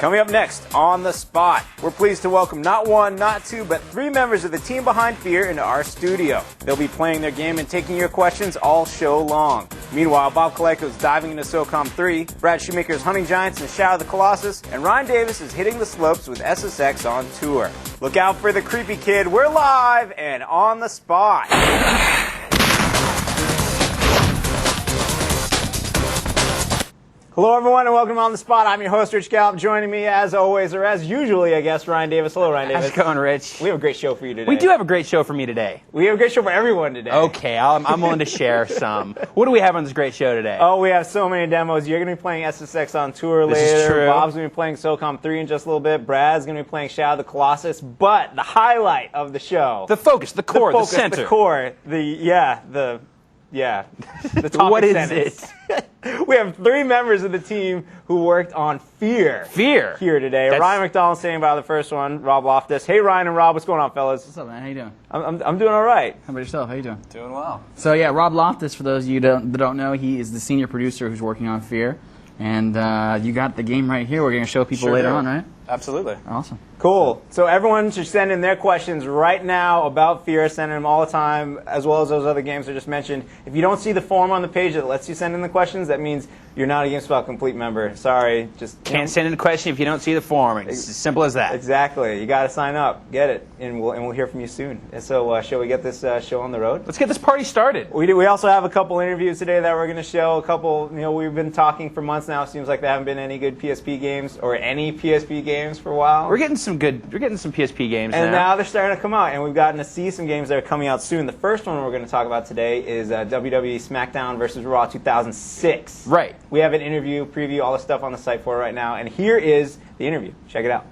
Coming up next, On the Spot, we're pleased to welcome not one, not two, but 3 members of the team behind F.E.A.R into our studio. They'll be playing their game and taking your questions all show long. Meanwhile, Bob Colayco is diving into SOCOM 3, Brad Shoemaker is hunting giants in Shadow of the Colossus, and Ryan Davis is hitting the slopes with SSX on tour. Look out for the creepy kid. We're live and on the spot. Hello, everyone, and welcome to On the Spot. I'm your host, Rich Gallup. Joining me, as always, or as usually, I guess, Ryan Davis. Hello, Ryan Davis. How's it going, Rich? We have a great show for you today. We do have a great show for me today. We have a great show for everyone today. Okay, I'm willing to share some. What do we have on this great show today? Oh, we have so many demos. You're going to be playing SSX on tour later. This is true. Bob's going to be playing SOCOM 3 in just a little bit. Brad's going to be playing Shadow of the Colossus. But the highlight of the show... The focus, the core, the center. The core, the topic What is sentence. it? We have 3 members of the team who worked on F.E.A.R. F.E.A.R. here today. Ryan McDonald standing by the first one. Rob Loftus. Hey, Ryan and Rob, what's going on, fellas? What's up, man? How you doing? I'm doing all right. How about yourself? How you doing? Doing well. So yeah, Rob Loftus, for those of you that don't know, he is the senior producer who's working on F.E.A.R. And you got the game right here. We're going to show people later on, right? Absolutely. Awesome. Cool. So everyone should send in their questions right now about F.E.A.R. Send them all the time, as well as those other games I just mentioned. If you don't see the form on the page that lets you send in the questions, that means you're not a GameSpot complete member. Sorry. Just Can't send in a question if you don't see the form. It's as simple as that. Exactly. You got to sign up. Get it. And we'll hear from you soon. And so shall we get this show on the road? Let's get this party started. We also have a couple interviews today that we're going to show. A couple, we've been talking for months now. It seems like there haven't been any good PSP games or any PSP games for a while. We're getting some PSP games and now they're starting to come out, and we've gotten to see some games that are coming out soon. The first one we're going to talk about today is WWE SmackDown vs. Raw 2006. Right. We have an interview, preview, all the stuff on the site for it right now, and here is the interview. Check it out.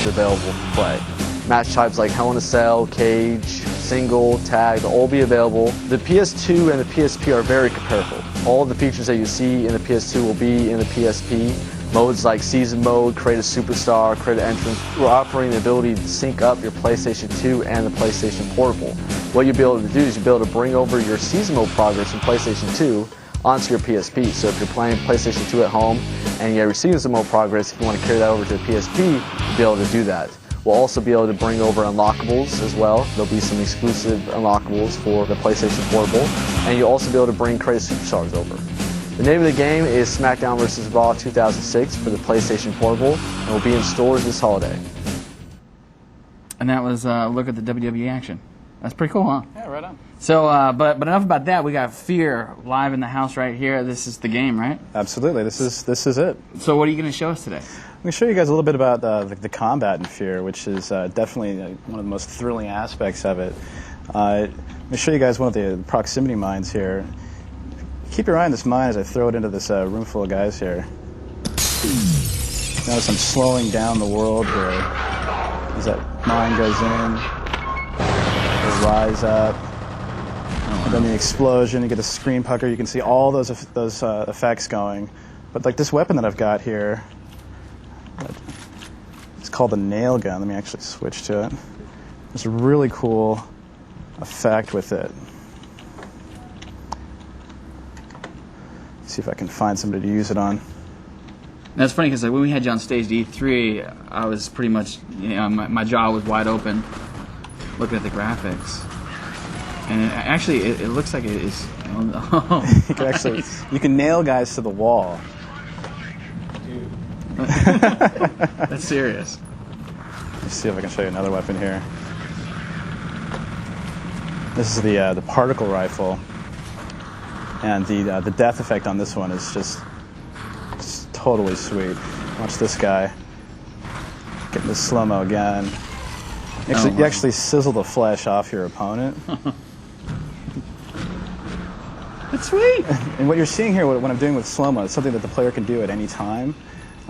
Available to play. Match types like Hell in a Cell, Cage, Single, Tag, they'll all be available. The PS2 and the PSP are very comparable. All of the features that you see in the PS2 will be in the PSP. Modes like Season Mode, Create a Superstar, Create an Entrance. We're offering the ability to sync up your PlayStation 2 and the PlayStation Portable. What you'll be able to do is you'll be able to bring over your Season Mode progress from PlayStation 2 onto your PSP. So if you're playing PlayStation 2 at home and you have your Season Mode progress, if you want to carry that over to the PSP, you'll be able to do that. We'll also be able to bring over unlockables as well. There'll be some exclusive unlockables for the PlayStation Portable. And you'll also be able to bring Create a Superstars over. The name of the game is SmackDown vs. Raw 2006 for the PlayStation Portable and will be in stores this holiday. And that was a look at the WWE action. That's pretty cool, huh? Yeah, right on. So, but enough about that. We got F.E.A.R. live in the house right here. This is the game, right? Absolutely. This is it. So what are you going to show us today? I'm going to show you guys a little bit about the combat in F.E.A.R, which is definitely one of the most thrilling aspects of it. I'm going to show you guys one of the proximity mines here. Keep your eye on this mine as I throw it into this room full of guys here. Notice I'm slowing down the world here as that mine goes in. It'll rise up. And then the explosion, you get the screen pucker, you can see all those effects going. But like this weapon that I've got here, it's called the nail gun. Let me actually switch to it. There's a really cool effect with it. Let's see if I can find somebody to use it on. That's funny because when we had you on stage at E3, I was pretty much, my jaw was wide open looking at the graphics. And actually, it looks like it is. You can nail guys to the wall. That's serious. Let's see if I can show you another weapon here. This is the particle rifle, and the death effect on this one is just totally sweet. Watch this guy getting the slow-mo again. You actually sizzle the flesh off your opponent. That's sweet. And what you're seeing here, what I'm doing with slow-mo, is something that the player can do at any time,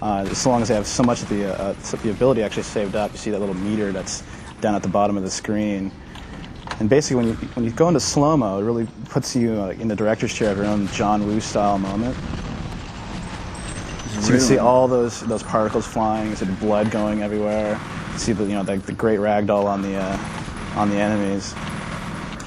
as long as they have so much of the ability actually saved up. You see that little meter that's down at the bottom of the screen. And basically, when you go into slow-mo, it really puts you in the director's chair of your own John Woo-style moment. So you can see all those particles flying. You see the blood going everywhere. You see the great ragdoll on the enemies.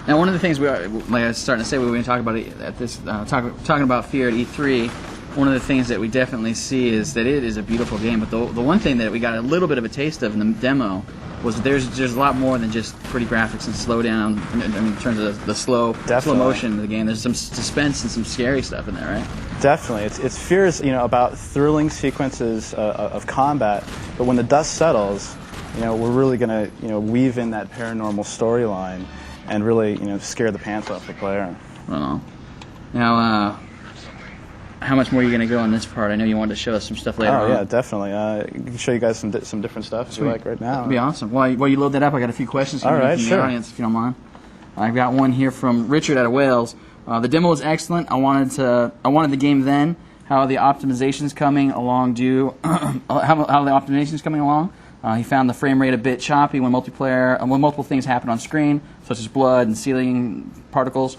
Now, one of the things like I was starting to say, we were going to talk about it at this talking about F.E.A.R. at E3. One of the things that we definitely see is that it is a beautiful game. But the one thing that we got a little bit of a taste of in the demo was there's a lot more than just pretty graphics and slowdown. I mean, in terms of the slow motion of the game, there's some suspense and some scary stuff in there, right? Definitely, it's F.E.A.R's about thrilling sequences of combat. But when the dust settles, we're really going to weave in that paranormal storyline and really scare the pants off the player. Right on. Now, how much more are you going to go on this part? I know you wanted to show us some stuff later on. Oh, yeah, definitely. I can show you guys some different stuff if you like right now. That'd be awesome. While you load that up, I got a few questions from the audience, if you don't mind. I've got one here from Richard out of Wales. The demo was excellent. I wanted the game then. How are the optimizations coming along? How the optimizations coming along? He found the frame rate a bit choppy when multiple things happen on screen, such as blood and ceiling particles.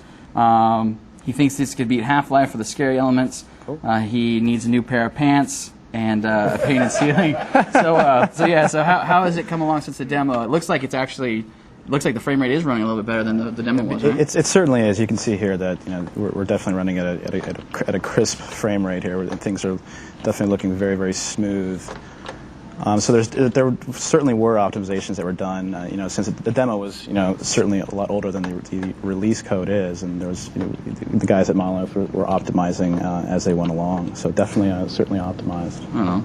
He thinks this could beat Half-Life for the scary elements. Cool. He needs a new pair of pants and a painted ceiling. So how has it come along since the demo? It looks like the frame rate is running a little bit better than the demo was, right? It certainly is. You can see here that we're definitely running at a crisp frame rate here. Where things are definitely looking very, very smooth. So there certainly were optimizations that were done. Since the demo was certainly a lot older than the release code is, and there was the guys at Monolith were optimizing as they went along. So definitely certainly optimized. I don't know.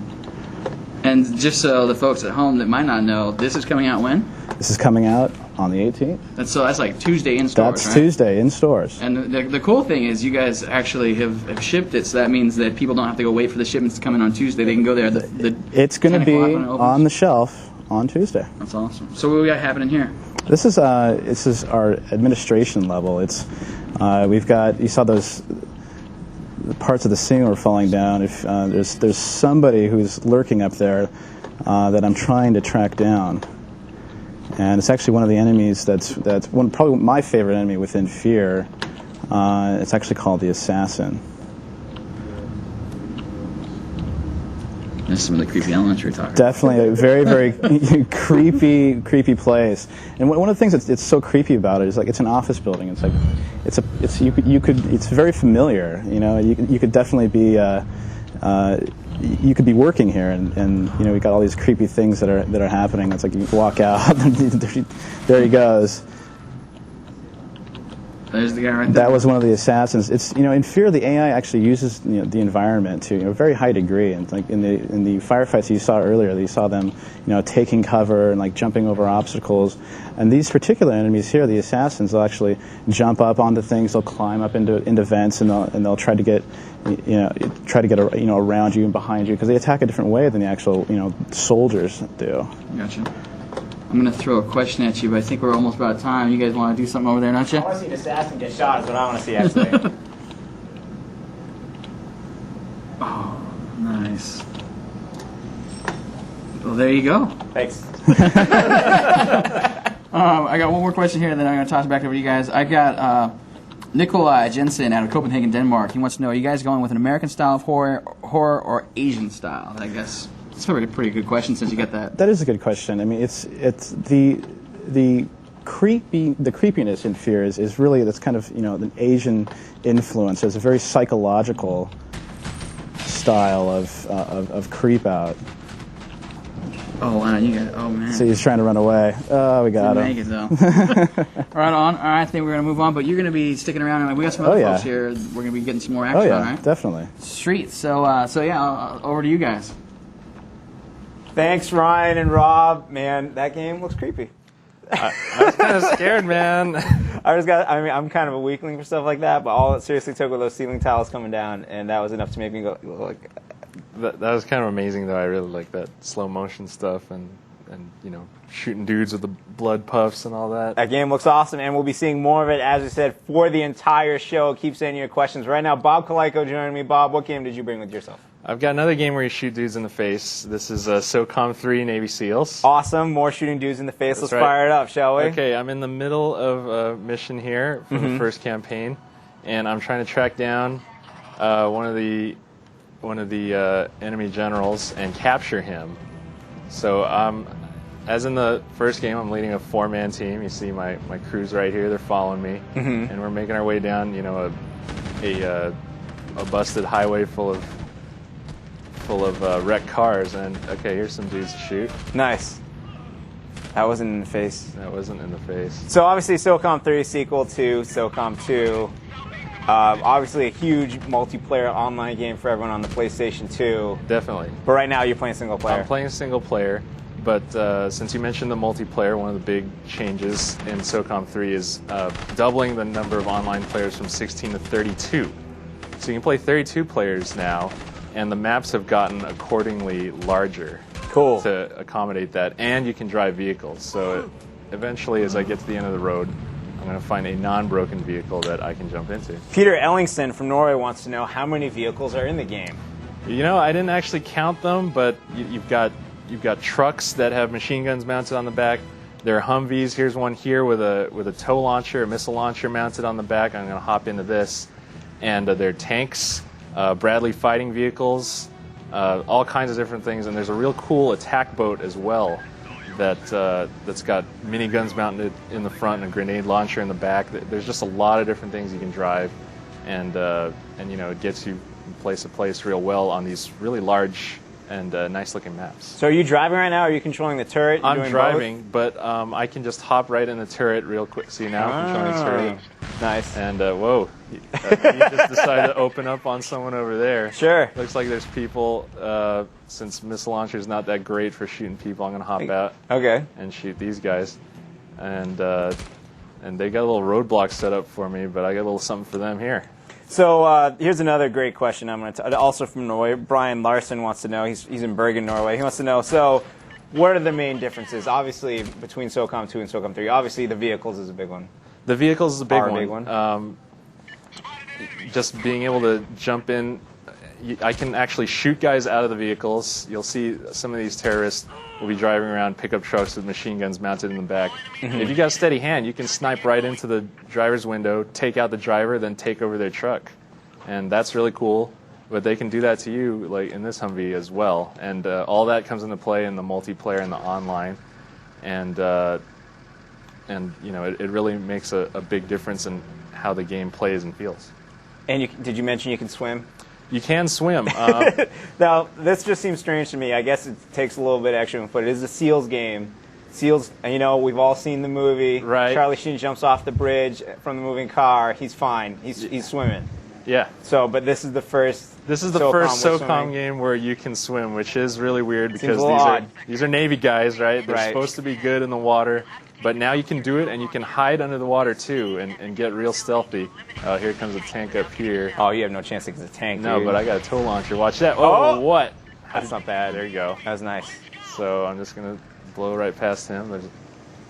And just so the folks at home that might not know, this is coming out when? This is coming out on the 18th. That's like Tuesday in stores, That's right? Tuesday in stores. And the cool thing is you guys actually have shipped it, so that means that people don't have to go wait for the shipments to come in on Tuesday. They can go there. It's going to be on the shelf on Tuesday. That's awesome. So what we got happening here? This is our administration level. We've got, you saw those parts of the ceiling were falling down. If there's somebody who's lurking up there that I'm trying to track down, and it's actually one of the enemies that's probably my favorite enemy within F.E.A.R. It's actually called the Assassin. There's some of the creepy elements you're talking about. Definitely a very, very creepy place. And one of the things that's so creepy about it is it's an office building. It's very familiar. You could definitely be you could be working here, and we got all these creepy things that are happening. It's like you walk out, and there he goes. There's the guy right there. That was one of the assassins. It's in F.E.A.R. the AI actually uses the environment to a very high degree, and like in the firefights you saw earlier, you saw them taking cover and jumping over obstacles. And these particular enemies here, the assassins, will actually jump up onto things. They'll climb up into vents, and they'll try to get around you and behind you, because they attack a different way than the actual soldiers do. Gotcha. I'm going to throw a question at you, but I think we're almost out of time. You guys want to do something over there, don't you? I want to see an assassin get shot is what I want to see, actually. Oh, nice. Well, there you go. Thanks. I got one more question here, and then I'm going to toss it back over to you guys. I got Nikolai Jensen out of Copenhagen, Denmark. He wants to know, are you guys going with an American style of horror or Asian style, I guess? It's probably a pretty good question since you got that. That is a good question. I mean, it's the creepiness in F.E.A.R. is really that's kind of an Asian influence. It's a very psychological style of creep out. Oh wow, oh man. So he's trying to run away. Oh, we got him. Make it though. Right on. All right, I think we're gonna move on, but you're gonna be sticking around, and we got some other folks here. We're gonna be getting some more action. Oh yeah, on, right? Definitely. Street. So yeah, over to you guys. Thanks, Ryan and Rob. Man, that game looks creepy. I was kind of scared, man. I'm kind of a weakling for stuff like that, but all it seriously took were those ceiling tiles coming down, and that was enough to make me go like. That was kind of amazing, though. I really like that slow motion stuff and shooting dudes with the blood puffs and all that. That game looks awesome, and we'll be seeing more of it, as we said, for the entire show. Keep sending your questions. Right now, Bob Colayco joining me. Bob, what game did you bring with yourself? I've got another game where you shoot dudes in the face. This is SOCOM 3 Navy SEALs. Awesome. More shooting dudes in the face. That's Let's fire it up, shall we? Okay, I'm in the middle of a mission here from the first campaign, and I'm trying to track down one of the one of the enemy generals and capture him. So as in the first game, I'm leading a 4-man team. You see my crew's right here. They're following me, and we're making our way down, you know, a busted highway full of wrecked cars. And okay, here's some dudes to shoot. Nice. That wasn't in the face. That wasn't in the face. So obviously SOCOM 3 sequel to SOCOM 2. Obviously a huge multiplayer online game for everyone on the PlayStation 2. Definitely. But right now you're playing single player. I'm playing single player, but since you mentioned the multiplayer, one of the big changes in SOCOM 3 is doubling the number of online players from 16 to 32. So you can play 32 players now, and the maps have gotten accordingly larger. Cool. To accommodate that, and you can drive vehicles. So eventually, as I get to the end of the road, I'm going to find a non-broken vehicle that I can jump into. Peter Ellingson from Norway wants to know how many vehicles are in the game. You know, I didn't actually count them, but you've got trucks that have machine guns mounted on the back. There are Humvees. Here's one here with a tow launcher, a missile launcher mounted on the back. I'm going to hop into this, and there are tanks, Bradley fighting vehicles, all kinds of different things. And there's a real cool attack boat as well that's got miniguns mounted in the front and a grenade launcher in the back. There's just a lot of different things you can drive, and you know, it gets you from place to place real well on these really large and nice looking maps. So are you driving right now, or are you contrling the turret? I'm driving, but I can just hop right in the turret real quick. See now, I'm controlling the turret. Nice. And whoa, he just decided to open up on someone over there. Sure. Looks like there's people. Since missile launcher is not that great for shooting people, I'm gonna hop out. Okay. And shoot these guys, and they got a little roadblock set up for me, but I got a little something for them here. So here's another great question. I'm going to also from Norway. Brian Larson wants to know. He's in Bergen, Norway. He wants to know. So, what are the main differences? Obviously, between SOCOM 2 and SOCOM 3. Obviously, the vehicles is a big one. The vehicles is a big Are a one. big one. Just being able to jump in. I can actually shoot guys out of the vehicles. You'll see some of these terrorists will be driving around pickup trucks with machine guns mounted in the back. If you got a steady hand, you can snipe right into the driver's window, take out the driver, then take over their truck. And that's really cool. But they can do that to you, like in this Humvee as well. And all that comes into play in the multiplayer and the online. And you know, it really makes a big difference in how the game plays and feels. And did you mention you can swim? You can swim. Now, this just seems strange to me. I guess it takes a little bit extra, but it is a SEALs game. SEALs, you know, we've all seen the movie. Right. Charlie Sheen jumps off the bridge from the moving car. He's fine. He's swimming. Yeah. So, but this is the first. This is the first SOCOM game where you can swim, which is really weird because these are Navy guys, right? They're supposed to be good in the water, but now you can do it, and you can hide under the water too, and get real stealthy. Here comes a tank up here. Oh, you have no chance against a tank. No, dude. but I got a tow launcher. Watch that. Oh, what? That's not bad. There you go. That was nice. So I'm just gonna blow right past him. I think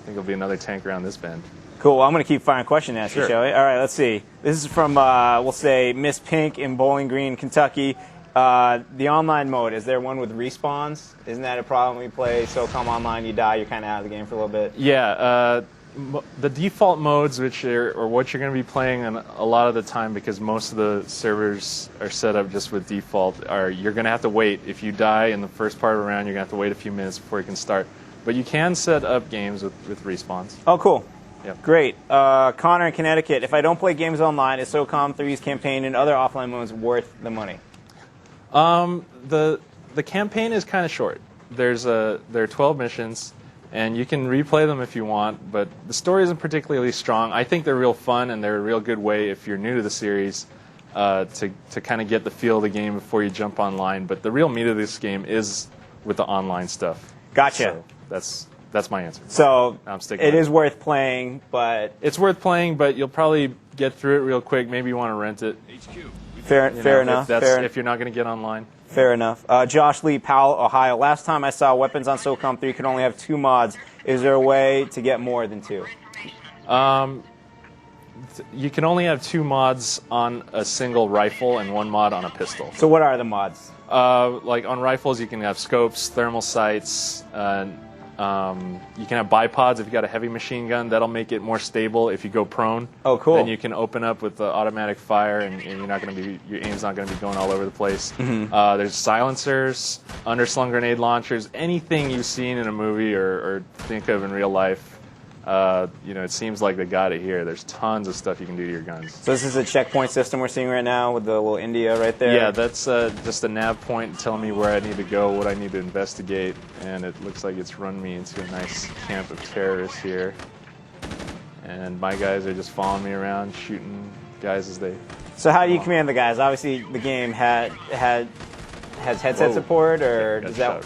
there'll be another tank around this bend. Cool. Well, I'm going to keep firing questions at you, Sure. shall we? All right, let's see. This is from, we'll say, Miss Pink in Bowling Green, Kentucky. The online mode, is there one with respawns? Isn't that a problem when you play SOCOM online? You die, you're kind of out of the game for a little bit. Yeah. The default modes, which are what you're going to be playing a lot of the time, because most of the servers are set up just with default, are you're going to have to wait. If you die in the first part of a round, you're going to have to wait a few minutes before you can start. But you can set up games with respawns. Oh, cool. Yep. Great. Connor in Connecticut, if I don't play games online, is SOCOM 3's campaign and other offline modes worth the money? The campaign is kind of short. There are 12 missions, and you can replay them if you want, but the story isn't particularly strong. I think they're real fun, and they're a real good way, if you're new to the series, to kind of get the feel of the game before you jump online. But the real meat of this game is with the online stuff. Gotcha. So that's my answer. So I'm sticking it with is worth playing, but... It's worth playing, but you'll probably get through it real quick. Maybe you want to rent it. Fair enough. If you're not going to get online. Fair enough. Josh Lee, Powell, Ohio. Last time I saw weapons on SOCOM 3 could only have 2 mods. Is there a way to get more than 2? You can only have 2 mods on a single rifle and 1 mod on a pistol. So what are the mods? Like on rifles, you can have scopes, thermal sights, You can have bipods if you got a heavy machine gun. That'll make it more stable if you go prone. Oh, cool. Then you can open up with the automatic fire, and you're not going to be, your aim's not going to be going all over the place. There's silencers, underslung grenade launchers, anything you've seen in a movie or think of in real life. It seems like they got it here. There's tons of stuff you can do to your guns. So this is a checkpoint system we're seeing right now with the little India right there? Yeah, that's just a nav point telling me where I need to go, what I need to investigate, and it looks like it's run me into a nice camp of terrorists here. And my guys are just following me around, shooting guys as they... So how do you command the guys? Obviously, the game has headset support, or does that...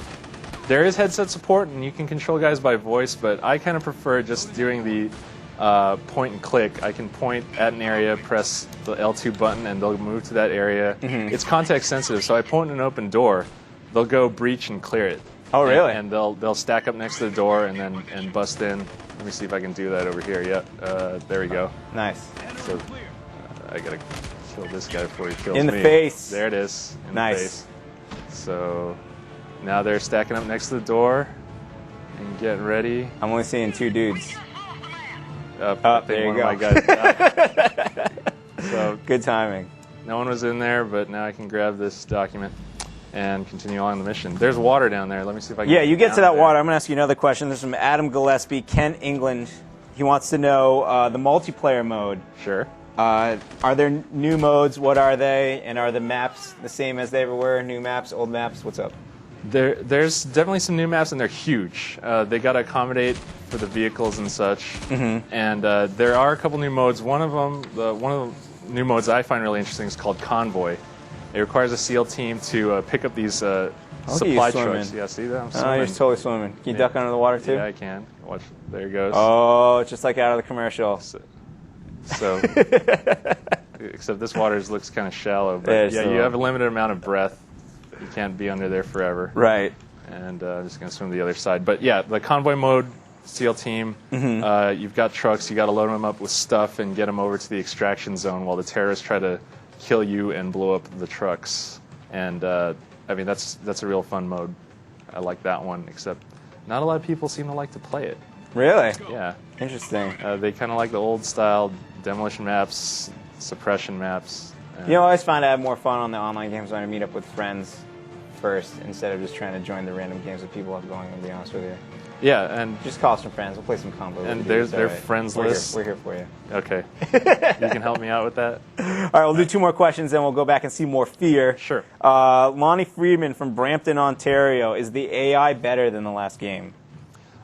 There is headset support, and you can control guys by voice, but I kind of prefer just doing the point and click. I can point at an area, press the L2 button, and they'll move to that area. It's context sensitive, so I point an open door, they'll go breach and clear it. Oh, really? And they'll stack up next to the door and bust in. Let me see if I can do that over here. Yep, there we go. Nice. So I gotta kill this guy before he kills me. In the face. There it is. In nice. the face. So now they're stacking up next to the door and getting ready. I'm only seeing 2 dudes. There you go. My guys So good timing. No one was in there, but now I can grab this document and continue on the mission. There's water down there. Let me see if I can. Yeah, you get to that there. water. I'm going to ask you another question. This is from Adam Gillespie, Kent, England. He wants to know the multiplayer mode. Sure. Are there new modes? What are they? And are the maps the same as they ever were? New maps, old maps? What's up? There's definitely some new maps, and they're huge. They got to accommodate for the vehicles and such. And there are a couple new modes. One of the new modes I find really interesting is called Convoy. It requires a SEAL team to pick up these supply trucks. Yeah, see that? I'm swimming. Oh, you're totally swimming. Can you duck under the water too? Yeah, I can. Watch. There it goes. Oh, it's just like out of the commercial. So except this water looks kind of shallow. But yeah, you have a limited amount of breath. You can't be under there forever. Right. And I'm just going to swim to the other side. But yeah, the convoy mode, SEAL team, you've got trucks, you got to load them up with stuff and get them over to the extraction zone while the terrorists try to kill you and blow up the trucks. And I mean, that's a real fun mode. I like that one, except not a lot of people seem to like to play it. Really? Yeah. Interesting. They kind of like the old style demolition maps, suppression maps. You know, I always find I have more fun on the online games when I meet up with friends first instead of just trying to join the random games that people have going, to be honest with you. Yeah, and just call some friends. We'll play some combo. And they're friends lists. We're here for you. Okay. You can help me out with that? All right, we'll do 2 more questions, then we'll go back and see more F.E.A.R. Sure. Lonnie Friedman from Brampton, Ontario. Is the AI better than the last game?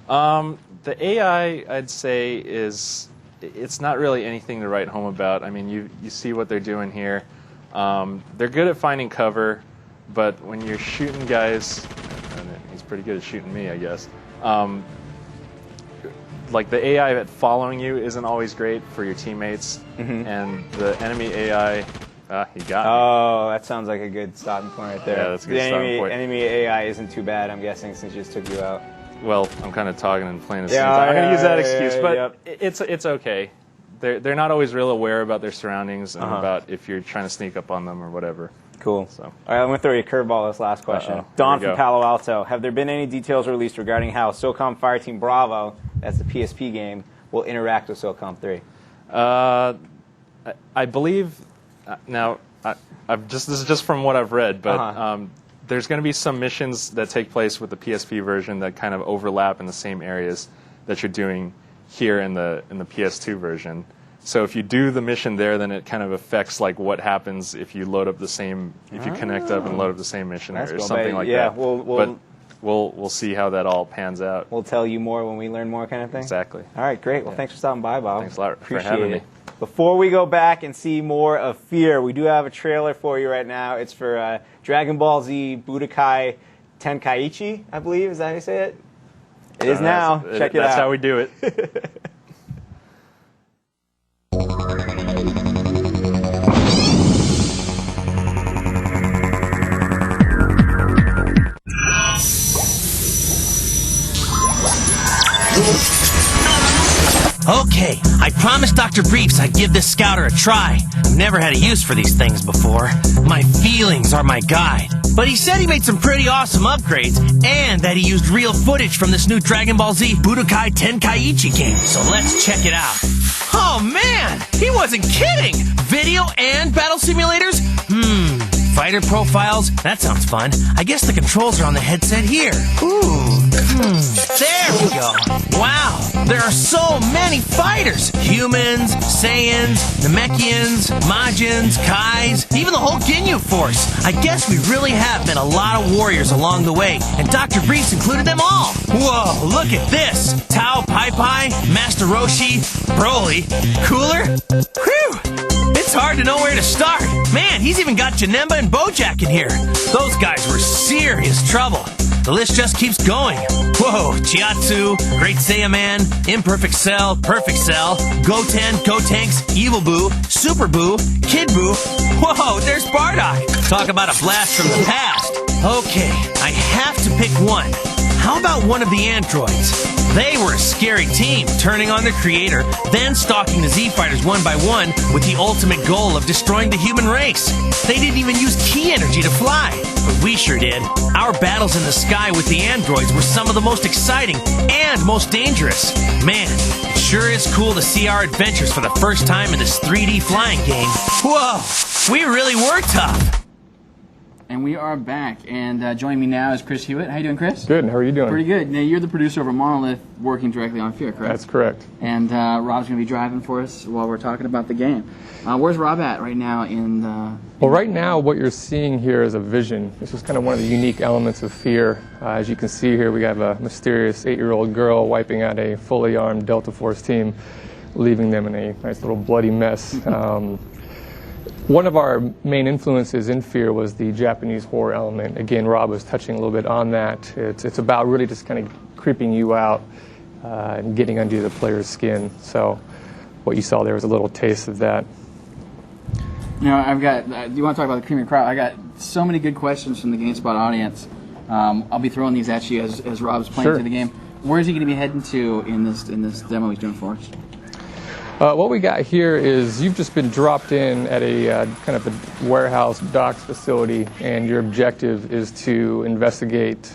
The AI, I'd say, it's not really anything to write home about. I mean, you see what they're doing here. They're good at finding cover, but when you're shooting guys, and he's pretty good at shooting me, I guess. Like the AI at following you isn't always great for your teammates, and the enemy AI, he got me. Oh, that sounds like a good stopping point right there. Yeah, that's a good stopping point. The enemy AI isn't too bad, I'm guessing, since he just took you out. Well, I'm kind of talking and playing a I'm going to use that excuse, but it's okay. They're not always real aware about their surroundings and about if you're trying to sneak up on them or whatever. Cool. So. All right, I'm going to throw you a curveball this last question. Don from Palo Alto. Have there been any details released regarding how SOCOM Fireteam Bravo, that's the PSP game, will interact with SOCOM 3? I believe, now, this is just from what I've read, but there's going to be some missions that take place with the PSP version that kind of overlap in the same areas that you're doing here in the PS2 version. So if you do the mission there, then it kind of affects like what happens if you load up the same, if you connect up and load up the same mission or something like that. But we'll see how that all pans out. We'll tell you more when we learn more, kind of thing. Exactly. All right, great. Well, thanks for stopping by, Bob. Thanks a lot for having me. Before we go back and see more of F.E.A.R, we do have a trailer for you right now. It's for Dragon Ball Z Budokai Tenkaichi, I believe. Is that how you say it? It is now. Check it out. That's how we do it. Okay, I promised Dr. Briefs I'd give this scouter a try. I've never had a use for these things before. My feelings are my guide. but he said he made some pretty awesome upgrades and that he used real footage from this new Dragon Ball Z Budokai Tenkaichi game. So let's check it out. Oh man, he wasn't kidding! Video and battle simulators? Fighter profiles? That sounds fun. I guess the controls are on the headset here. Ooh. There we go. Wow, there are so many fighters. Humans, Saiyans, Namekians, Majins, Kais, even the whole Ginyu Force. I guess we really have met a lot of warriors along the way, and Dr. Briefs included them all. Whoa, look at this. Tao Pai Pai, Master Roshi, Broly. Cooler? Whew. It's hard to know where to start. Man, he's even got Janemba and Bojack in here. Those guys were serious trouble. The list just keeps going. Whoa, Chiatsu, Great Saiyaman, Imperfect Cell, Perfect Cell, Goten, Gotenks, Evil Boo, Super Boo, Kid Boo. Whoa, there's Bardock. Talk about a blast from the past. Okay, I have to pick one. How about one of the androids? They were a scary team, turning on their creator, then stalking the Z-Fighters one by one with the ultimate goal of destroying the human race. They didn't even use ki energy to fly, but we sure did. Our battles in the sky with the androids were some of the most exciting and most dangerous. Man, it sure is cool to see our adventures for the first time in this 3D flying game. Whoa, we really were tough. And we are back, and joining me now is Chris Hewitt. How you doing, Chris? Good. How are you doing? Pretty good. Now, you're the producer over at Monolith, working directly on F.E.A.R, correct? That's correct. And Rob's going to be driving for us while we're talking about the game. Where's Rob at right now in the... Well, right now, what you're seeing here is a vision. This is kind of one of the unique elements of F.E.A.R. As you can see here, we have a mysterious 8-year-old girl wiping out a fully armed Delta Force team, leaving them in a nice little bloody mess. One of our main influences in F.E.A.R was the Japanese horror element. Again, Rob was touching a little bit on that. It's about really just kind of creeping you out and getting under the player's skin. So what you saw there was a little taste of that. You know, I've got, do you want to talk about the cream of crowd? I got so many good questions from the GameSpot audience. I'll be throwing these at you as Rob's playing through the game. Where is he going to be heading to in this demo he's doing for us? What we got here is you've just been dropped in at a kind of a warehouse docks facility, and your objective is to investigate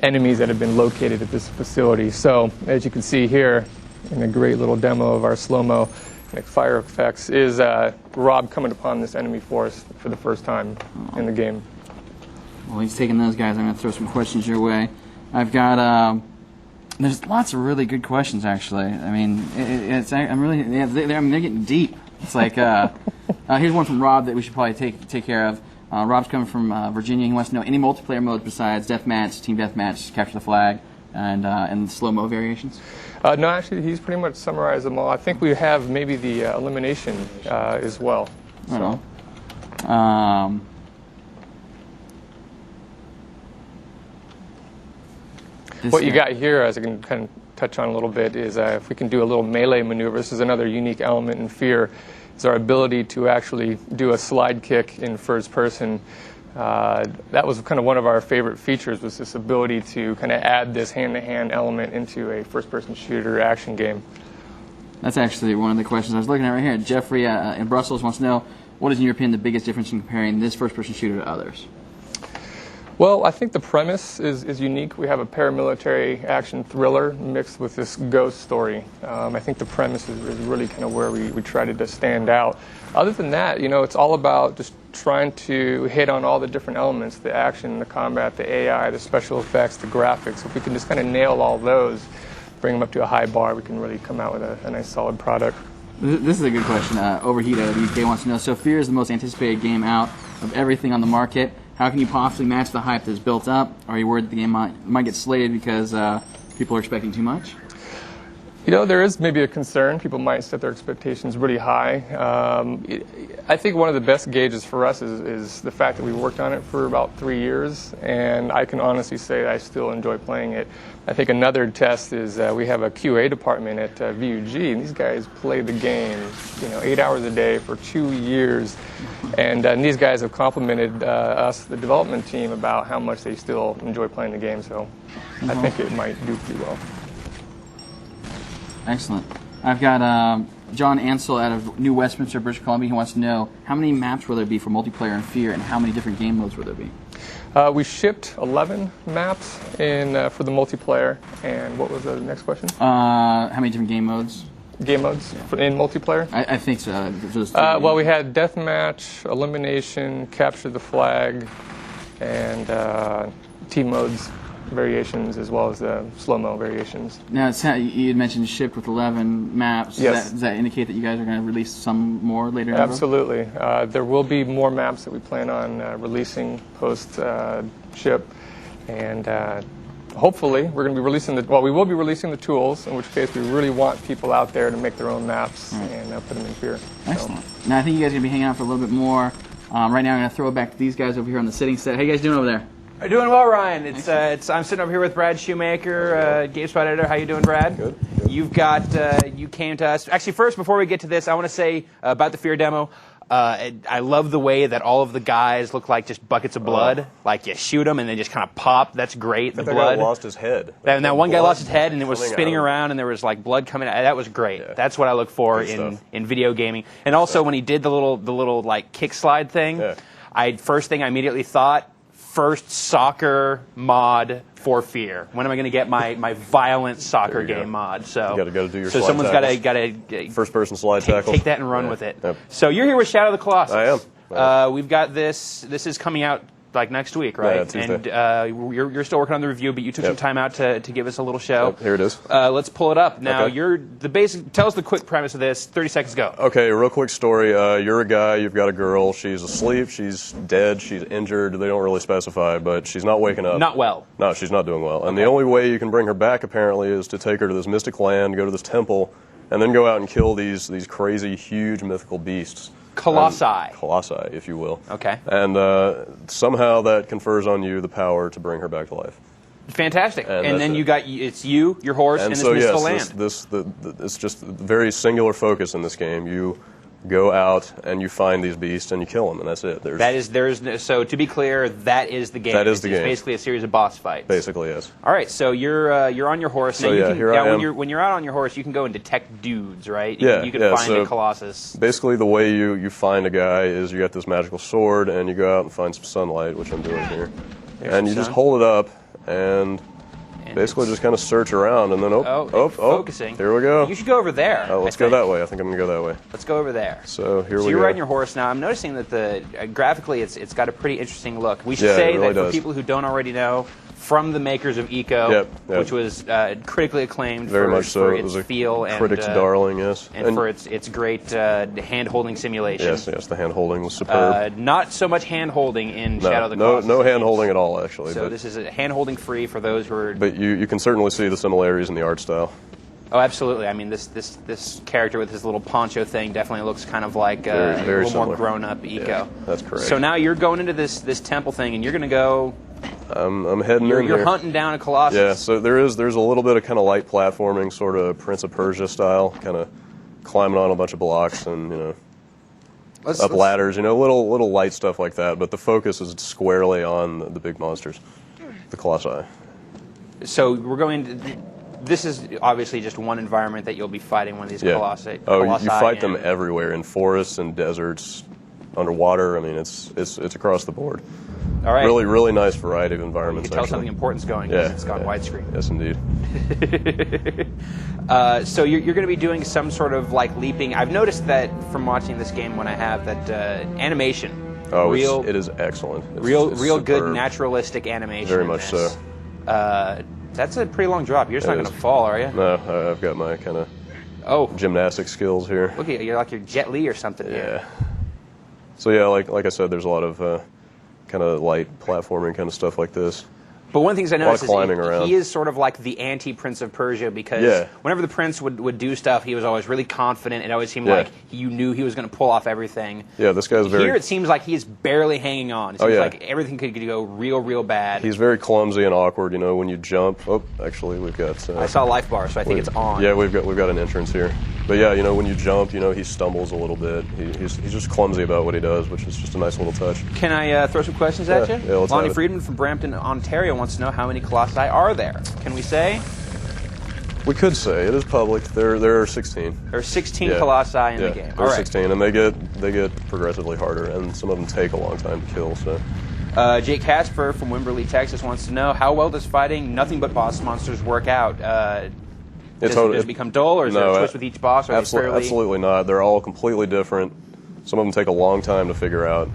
enemies that have been located at this facility. So, as you can see here in a great little demo of our slow-mo fire effects, is Rob coming upon this enemy force for the first time in the game. Well, he's taking those guys. I'm going to throw some questions your way. I've got... there's lots of really good questions, actually. I mean, they're getting deep. It's like, here's one from Rob that we should probably take care of. Rob's coming from Virginia. He wants to know any multiplayer modes besides deathmatch, team deathmatch, capture the flag, and slow-mo variations. No, actually, he's pretty much summarized them all. I think we have maybe the elimination as well. So. What you got here, as I can kind of touch on a little bit, is if we can do a little melee maneuver. This is another unique element in F.E.A.R. Is our ability to actually do a slide kick in first person. That was kind of one of our favorite features, was this ability to kind of add this hand-to-hand element into a first-person shooter action game. That's actually one of the questions I was looking at right here. Jeffrey in Brussels wants to know, what is, in your opinion, the biggest difference in comparing this first-person shooter to others? Well, I think the premise is unique. We have a paramilitary action thriller mixed with this ghost story. I think the premise is really kind of where we tried to stand out. Other than that, you know, it's all about just trying to hit on all the different elements, the action, the combat, the AI, the special effects, the graphics. If we can just kind of nail all those, bring them up to a high bar, we can really come out with a nice solid product. This is a good question. Overheat out of the UK wants to know, so F.E.A.R is the most anticipated game out of everything on the market. How can you possibly match the hype that's built up? Are you worried the game might get slated because people are expecting too much? You know, there is maybe a concern. People might set their expectations really high. I think one of the best gauges for us is the fact that we worked on it for about 3 years, and I can honestly say that I still enjoy playing it. I think another test is we have a QA department at VUG, and these guys play the game, 8 hours a day for 2 years, and these guys have complimented us, the development team, about how much they still enjoy playing the game. So I think it might do pretty well. Excellent. I've got John Ansel out of New Westminster, British Columbia, he wants to know how many maps will there be for multiplayer and F.E.A.R, and how many different game modes will there be? We shipped 11 maps for the multiplayer, and what was the next question? How many different game modes? Game modes in multiplayer? I think so. Well, we had deathmatch, elimination, capture the flag, and team modes variations, as well as the slow-mo variations. Now, you had mentioned shipped with 11 maps. Yes. Does that indicate that you guys are going to release some more later? Absolutely. There will be more maps that we plan on releasing post-ship, and hopefully we're going to be releasing we will be releasing the tools, in which case we really want people out there to make their own maps and put them in F.E.A.R. Excellent. So. Now, I think you guys are going to be hanging out for a little bit more. Right now, I'm going to throw it back to these guys over here on the sitting set. How you guys doing over there? I'm doing well, Ryan. I'm sitting over here with Brad Shoemaker, GameSpot editor. How you doing, Brad? Good. You've got you came to us. Actually, first, before we get to this, I want to say about the F.E.A.R demo. I love the way that all of the guys look like just buckets of blood. Like you shoot them and they just kind of pop. That's great. The blood. That guy lost his head. And that one guy lost his head and it was spinning around and there was like blood coming out. That was great. Yeah. That's what I look for in video gaming. And also when he did the little like kick slide thing, first thing I immediately thought, first soccer mod for F.E.A.R. When am I going to get my violent soccer game mod? So you got to do your so slide someone's got to first person slide tackle. Take that and run with it. Yep. So you're here with Shadow of the Colossus. I am. We've got this. This is coming out like next week, right? Yeah, Tuesday. And you're still working on the review, but you took some time out to give us a little show. Yep, here it is. Let's pull it up. Now, Okay. tell us the quick premise of this. 30 seconds go. Okay, real quick story. You're a guy, you've got a girl, she's asleep, she's dead, she's injured, they don't really specify, but she's not waking up. Not well. No, she's not doing well. And the only way you can bring her back, apparently, is to take her to this mystic land, go to this temple, and then go out and kill these crazy, huge, mythical beasts. Colossi. Colossi, if you will. Okay. And somehow that confers on you the power to bring her back to life. Fantastic. And then it's you, your horse, and this mystical land. It's just a very singular focus in this game. You go out and you find these beasts and you kill them, and that's it. So to be clear, that is the game. That is the game. It's basically a series of boss fights. Basically, yes. All right, so you're on your horse. So now here I am. When you're out on your horse, you can go and detect dudes, right? You can find so a Colossus. Basically, the way you find a guy is you got this magical sword, and you go out and find some sunlight, which I'm doing here, and you just hold it up and basically just kind of search around, and then focusing. Here we go. You should go over there. Let's go that way. I think I'm going to go that way. Let's go over there. So here we go. So you're riding your horse now. I'm noticing that graphically it's got a pretty interesting look. We should say it really that for does. people who don't already know, from the makers of Eco, which was critically acclaimed Very for, much so. for It its was a feel critic's darling, yes. and for its great hand-holding simulation. Yes, the hand-holding was superb. Not so much hand-holding in Shadow of the Colossus. No hand-holding at all, actually. So this is a hand-holding free for those who are... But you can certainly see the similarities in the art style. Oh, absolutely. I mean, this character with his little poncho thing definitely looks kind of like very a little similar. more grown-up Eco. Yeah, that's correct. So now you're going into this temple thing, and you're going to go... I'm heading in You're here. hunting down a Colossus. Yeah, so there's a little bit of kind of light platforming, sort of Prince of Persia style, kind of climbing on a bunch of blocks and up ladders, little light stuff like that. But the focus is squarely on the big monsters, the Colossi. So we're going. This is obviously just one environment that you'll be fighting one of these Colossi. Oh, you fight them everywhere in forests and deserts, underwater. I mean, it's across the board. All right. Really, really nice variety of environments. You can tell something important's going because it's gone widescreen. Yes, indeed. So you're going to be doing some sort of like leaping. I've noticed that from watching this game when I have that animation. Oh, it is excellent. It's real superb. good naturalistic animation. Very much so. That's a pretty long drop. You're just not going to fall, are you? No, I've got my kind of gymnastic skills here. Look at you. You're like your Jet Li or something here. So yeah, like I said, there's a lot of kind of light platforming kind of stuff like this. But one of the things I noticed is he is sort of like the anti-Prince of Persia because whenever the Prince would do stuff, he was always really confident. It always seemed like you knew he was going to pull off everything. Yeah, this guy's very... Here it seems like he is barely hanging on. It seems like everything could go real bad. He's very clumsy and awkward, when you jump. Oh, actually, we've got... I saw a life bar, so I think it's on. Yeah, we've got an entrance here. But yeah, when you jump, he stumbles a little bit. He's just clumsy about what he does, which is just a nice little touch. Can I throw some questions at you? Yeah, let's Lonnie have it. Friedman from Brampton, Ontario wants to know how many Colossi are there. Can we say? We could say it is public. There are 16. There are 16 Colossi in the game. There are 16, and they get progressively harder, and some of them take a long time to kill. So. Jake Casper from Wimberley, Texas wants to know, how well does fighting nothing but boss monsters work out? Does it become dull, or is there a twist with each boss? Or absolutely not. They're all completely different. Some of them take a long time to figure out.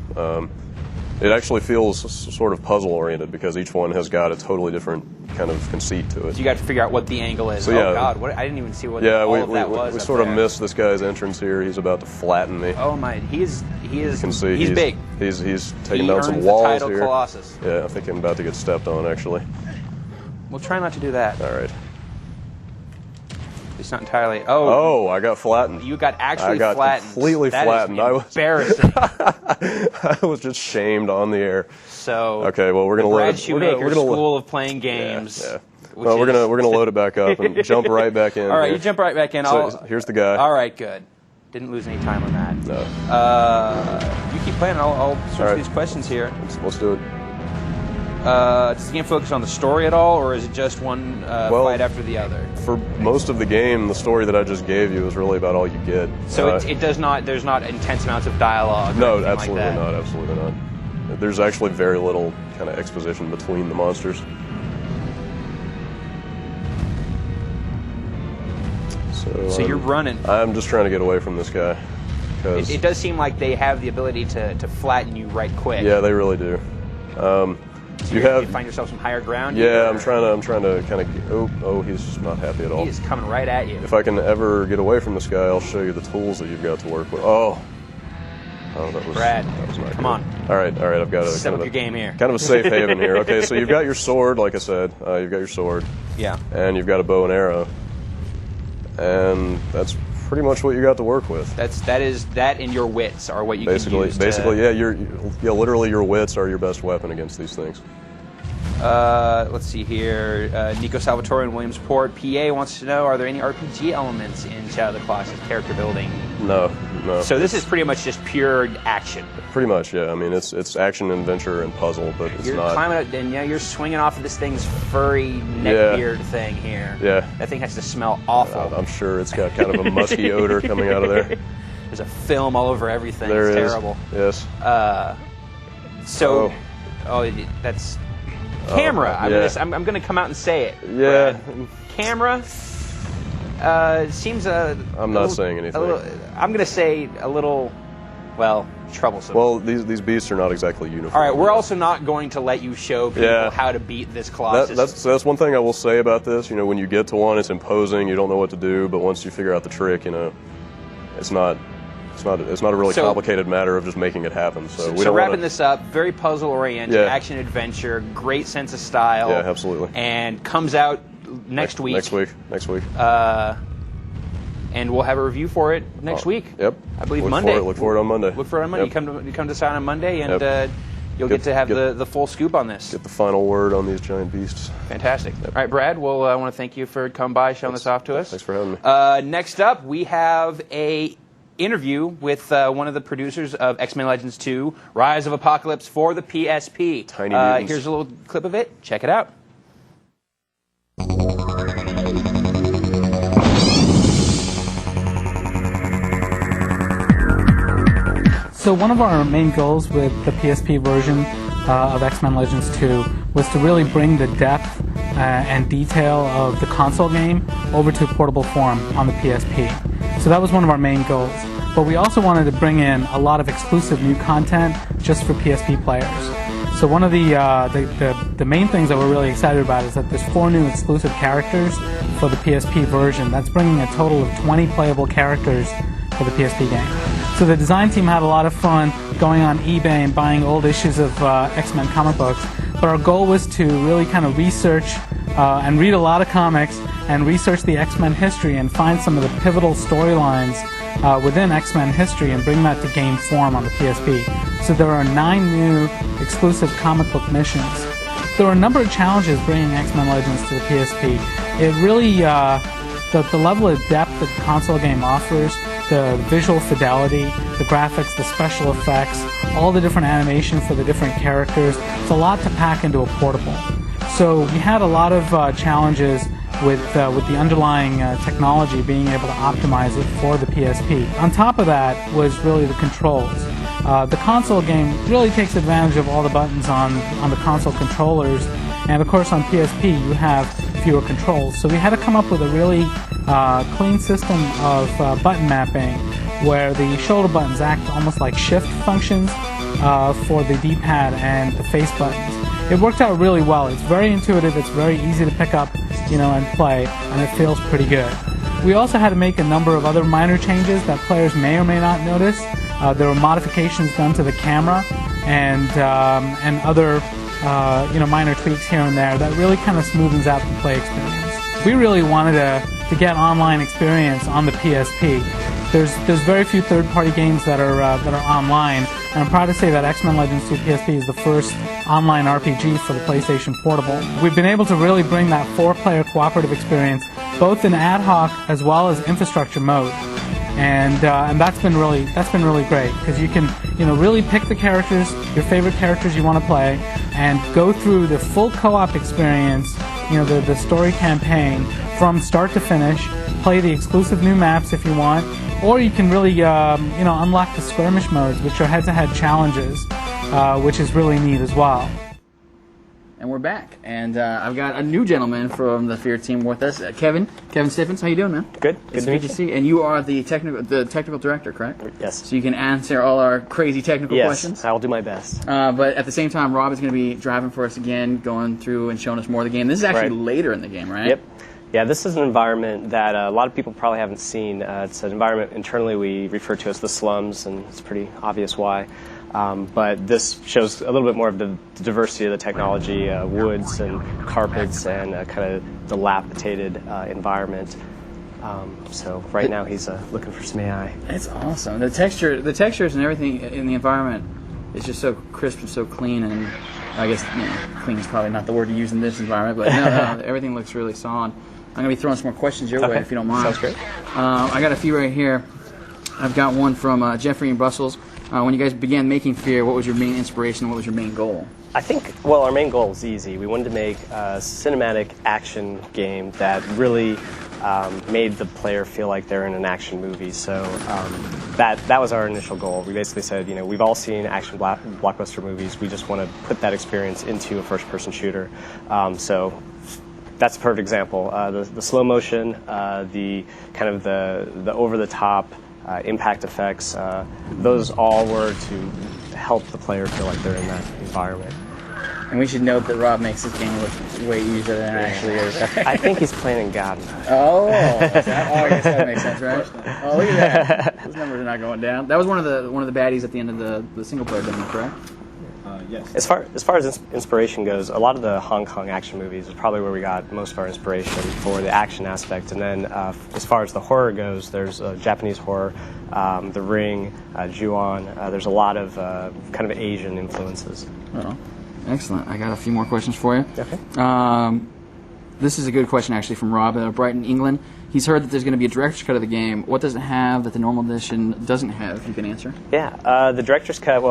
It actually feels sort of puzzle-oriented because each one has got a totally different kind of conceit to it. So you got to figure out what the angle is. So, oh, God, I didn't even see what all of that was. We sort of missed this guy's entrance here. He's about to flatten me. Oh, my. He is you can see he's big. He's taking down some walls the title here. Colossus. Yeah, I think I'm about to get stepped on, actually. We'll try not to do that. All right. It's not entirely. Oh, I got flattened. You got actually flattened. I got completely flattened. That is embarrassing. I was just shamed on the air. So okay, well we're gonna load. Shoemaker school of playing games. Yeah. Well, we're gonna load it back up and jump right back in. All right, here. you jump right back in. So, here's the guy. All right, good. Didn't lose any time on that. No. You keep playing. I'll search these questions here. Let's do it. Does the game focus on the story at all, or is it just one fight after the other? For most of the game, the story that I just gave you is really about all you get. So it does not. There's not intense amounts of dialogue. No, absolutely not. Absolutely not. There's actually very little kind of exposition between the monsters. So you're running. I'm just trying to get away from this guy. It does seem like they have the ability to flatten you right quick. Yeah, they really do. So you find yourself some higher ground. Yeah, I'm trying to kind of. Oh, he's not happy at all. He is coming right at you. If I can ever get away from this guy, I'll show you the tools that you've got to work with. Oh, that was Brad. That was not come good. on. All right. I've got Step up your game here. Kind of a safe haven here. Okay, so you've got your sword, like I said. You've got your sword. Yeah. And you've got a bow and arrow. And that's pretty much what you got to work with. That and your wits are what you can use. Basically, yeah. Literally, your wits are your best weapon against these things. Let's see here. Nico Salvatore in Williamsport, PA wants to know: are there any RPG elements in Shadow of the Colossus character building? No. So this is pretty much just pure action. Pretty much, yeah. I mean, it's action, adventure, and puzzle, but it's you're not. You're climbing up, and you're swinging off of this thing's furry neckbeard thing here. Yeah. That thing has to smell awful. I'm sure it's got kind of a musky odor coming out of there. There's a film all over everything. There it's is. Terrible. Yes. That's. Camera. I'm going to come out and say it. Yeah. Brad. Camera seems I'm not saying anything. I'm going to say a little, troublesome. Well, these beasts are not exactly uniform. All right, we're also not going to let you show people how to beat this Colossus. That's one thing I will say about this. You know, when you get to one, it's imposing. You don't know what to do, but once you figure out the trick, it's not a really complicated matter of just making it happen. So wrapping this up, very puzzle-oriented, action-adventure, great sense of style. Yeah, absolutely. And comes out next week. Next week. And we'll have a review for it next week. Yep. I believe Monday. Look for it on Monday. Look for it on Monday. Yep. You come to sign on Monday, and you'll get to have the full scoop on this. Get the final word on these giant beasts. Fantastic. Yep. All right, Brad, I want to thank you for coming by, showing this off to us. Thanks for having me. Next up, we have a interview with one of the producers of X-Men Legends 2, Rise of Apocalypse for the PSP. Tiny Mutants. Here's a little clip of it. Check it out. So one of our main goals with the PSP version of X-Men Legends 2 was to really bring the depth and detail of the console game over to portable form on the PSP. So that was one of our main goals. But we also wanted to bring in a lot of exclusive new content just for PSP players. So one of the main things that we're really excited about is that there's 4 new exclusive characters for the PSP version. That's bringing a total of 20 playable characters for the PSP game. So the design team had a lot of fun going on eBay and buying old issues of X-Men comic books. But our goal was to really kind of research and read a lot of comics and research the X-Men history and find some of the pivotal storylines within X-Men history and bring that to game form on the PSP. So there are 9 new exclusive comic book missions. There are a number of challenges bringing X-Men Legends to the PSP. It really, the level of depth that the console game offers, the visual fidelity, the graphics, the special effects, all the different animation for the different characters, it's a lot to pack into a portable. So we had a lot of challenges with the underlying technology being able to optimize it for the PSP. On top of that was really the controls. The console game really takes advantage of all the buttons on the console controllers, and of course on PSP you have fewer controls. So we had to come up with a really clean system of button mapping where the shoulder buttons act almost like shift functions for the D-pad and the face buttons. It worked out really well. It's very intuitive, it's very easy to pick up, and play, and it feels pretty good. We also had to make a number of other minor changes that players may or may not notice. There were modifications done to the camera and other minor tweaks here and there that really kind of smoothens out the play experience. We really wanted to get online experience on the PSP. There's very few third-party games that are online, and I'm proud to say that X-Men Legends 2 PSP is the first online RPG for the PlayStation Portable. We've been able to really bring that 4-player cooperative experience both in ad hoc as well as infrastructure mode, and that's been really great because you can really pick the characters, your favorite characters you want to play, and go through the full co-op experience, the story campaign from start to finish. Play the exclusive new maps if you want, or you can really unlock the skirmish modes, which are head-to-head challenges, which is really neat as well. And we're back, and I've got a new gentleman from the F.E.A.R team with us, Kevin Stiffens. How you doing, man? Good. Good to meet you. See. And you are the technical director, correct? Yes. So you can answer all our crazy technical questions. Yes, I'll do my best. But at the same time, Rob is going to be driving for us again, going through and showing us more of the game. This is actually later in the game, right? Yep. Yeah, this is an environment that a lot of people probably haven't seen. It's an environment internally we refer to as the slums, and it's pretty obvious why. But this shows a little bit more of the diversity of the technology, woods and carpets and kind of dilapidated environment. So right now he's looking for some AI. It's awesome. The textures and everything in the environment is just so crisp and so clean, and I guess clean is probably not the word to use in this environment, but no, everything looks really solid. I'm going to be throwing some more questions your way if you don't mind. Sounds great. I got a few right here. I've got one from Jeffrey in Brussels. When you guys began making F.E.A.R, what was your main inspiration and what was your main goal? I think, our main goal was easy. We wanted to make a cinematic action game that really made the player feel like they're in an action movie. So that was our initial goal. We basically said, we've all seen action blockbuster movies. We just want to put that experience into a first-person shooter. So that's a perfect example. The slow motion, the kind of the over-the-top impact effects, those all were to help the player feel like they're in that environment. And we should note that Rob makes this game look way easier than it actually is. I think he's playing in God. Oh, I guess that makes sense, right? Oh, look at that. Those numbers are not going down. That was one of the baddies at the end of the single player demo, correct? Yes. As far as inspiration goes, a lot of the Hong Kong action movies is probably where we got most of our inspiration for the action aspect. And then as far as the horror goes, there's Japanese horror, The Ring, Ju-on. There's a lot of kind of Asian influences. Oh, excellent. I got a few more questions for you. Okay. This is a good question, actually, from Rob at Brighton, England. He's heard that there's going to be a director's cut of the game. What does it have that the normal edition doesn't have, if you can answer? Yeah, the director's cut,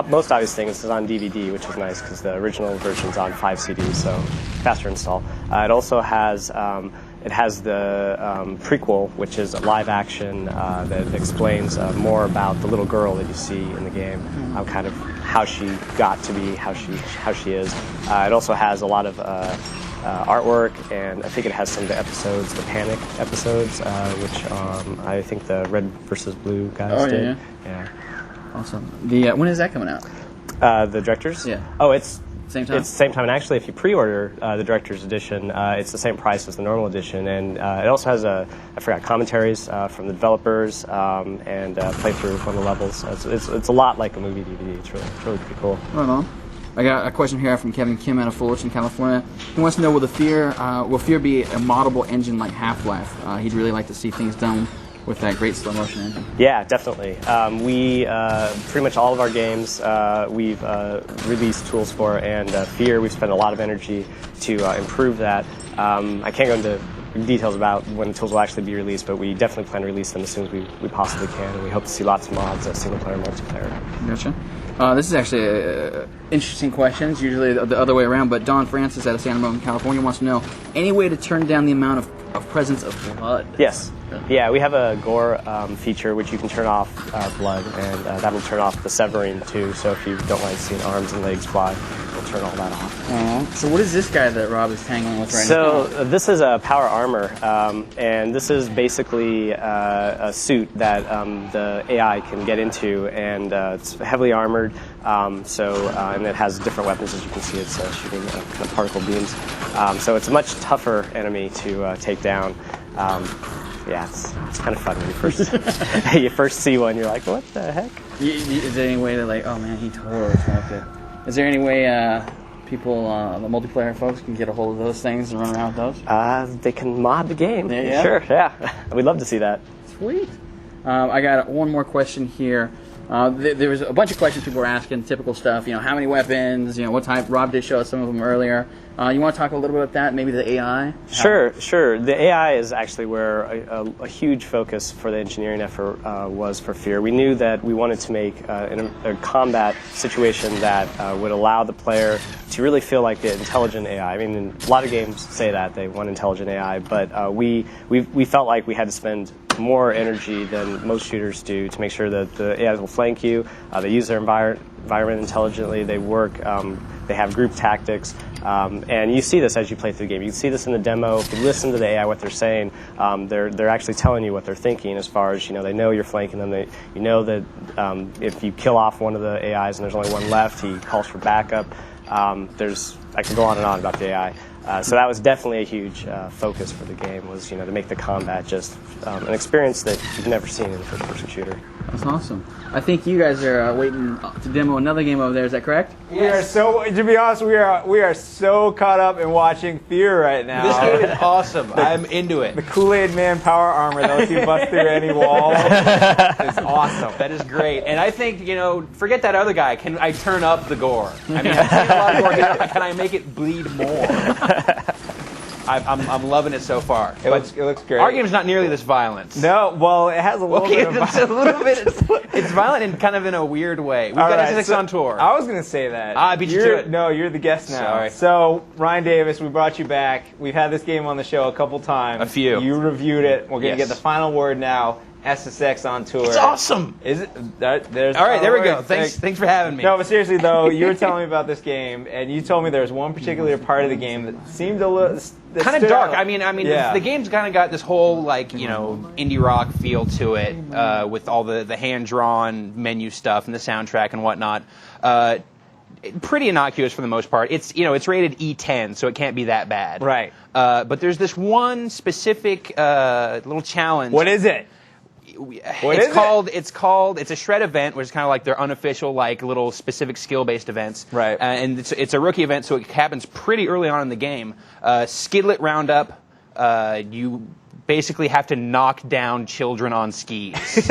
most obvious thing is it's on DVD, which is nice because the original version's on 5 CDs, so faster install. It also has the prequel, which is a live action that explains more about the little girl that you see in the game, kind of how she got to be how she is. It also has a lot of artwork, and I think it has some of the episodes, the Panic episodes, which I think the Red vs. Blue guys did. Yeah. Awesome. When is that coming out? The director's? Yeah. Oh, it's same time. It's the same time, and actually, if you pre-order the director's edition, it's the same price as the normal edition, and it also has commentaries from the developers and playthrough of one of the levels. It's a lot like a movie DVD. It's really pretty cool. Right on. I got a question here from Kevin Kim out of Fullerton, California. He wants to know, will F.E.A.R be a moddable engine like Half-Life? He'd really like to see things done with that great slow motion engine. Yeah, definitely. We pretty much all of our games we've released tools for, and F.E.A.R, we've spent a lot of energy to improve that. I can't go into details about when the tools will actually be released, but we definitely plan to release them as soon as we possibly can, and we hope to see lots of mods, single player, multiplayer. Gotcha. This is actually interesting question. It's usually the other way around, but Don Francis out of Santa Monica, California wants to know, any way to turn down the amount of presence of blood? Yes. Yeah, we have a gore feature which you can turn off blood, and that'll turn off the severing too. So if you don't like seeing arms and legs fly, we'll turn all that off. So what is this guy that Rob is tangling with right So now? this is a power armor, and this is basically a suit that the AI can get into, and it's heavily armored. And it has different weapons, as you can see. It's shooting kind of particle beams. So it's a much tougher enemy to take down. Yeah, it's kind of fun when you first see one. You're like, what the heck? Is there any way that, like, oh man, he totally smoked it? Is there any way people, the multiplayer folks, can get a hold of those things and run around with those? They can mod the game. Yeah? Sure, yeah. We'd love to see that. Sweet. I got one more question here. There was a bunch of questions people were asking, typical stuff. How many weapons? What type? Rob did show us some of them earlier. You want to talk a little bit about that? Maybe the AI? Sure. The AI is actually where a huge focus for the engineering effort was for F.E.A.R. We knew that we wanted to make a combat situation that would allow the player to really feel like the intelligent AI. I mean, a lot of games say that they want intelligent AI, but we felt like we had to spend more energy than most shooters do to make sure that the AIs will flank you. They use their environment intelligently. They work. They have group tactics, and you see this as you play through the game. You can see this in the demo. If you listen to the AI, what they're saying, they're actually telling you what they're thinking. As far as they know you're flanking them. You know that if you kill off one of the AIs and there's only one left, he calls for backup. I could go on and on about the AI. So that was definitely a huge focus for the game, was to make the combat just an experience that you've never seen in a first-person shooter. That's awesome. I think you guys are waiting to demo another game over there. Is that correct? We are so. To be honest, we are so caught up in watching F.E.A.R. right now. This game is awesome. I'm into it. The Kool-Aid Man power armor that lets you bust through any wall is awesome. That is great. And I think, forget that other guy. Can I turn up the gore? I mean, I've seen a lot of gore. Can I make it bleed more? I'm loving it so far. It looks great. Our game's not nearly this violent. No, well, it has a little bit of violence. A little bit. It's violent and kind of in a weird way. We've got SSX on tour. I was going to say that. I beat you to it. No, you're the guest now. Sorry. So, Ryan Davis, we brought you back. We've had this game on the show a couple times. A few. You reviewed it. We're going to get the final word now. SSX on tour. It's awesome. Is it? All right, there we go. Thanks for having me. No, but seriously though, you were telling me about this game, and you told me there was one particular part of the game that seemed a little kind of dark. I mean, the game's kind of got this whole indie rock feel to it, with all the hand drawn menu stuff and the soundtrack and whatnot. Pretty innocuous for the most part. It's it's rated E10, so it can't be that bad. Right. But there's this one specific little challenge. What is it? It's a shred event, which is kind of like their unofficial, little specific skill-based events. Right. And it's a rookie event, so it happens pretty early on in the game. Skidlet Roundup. You basically have to knock down children on skis.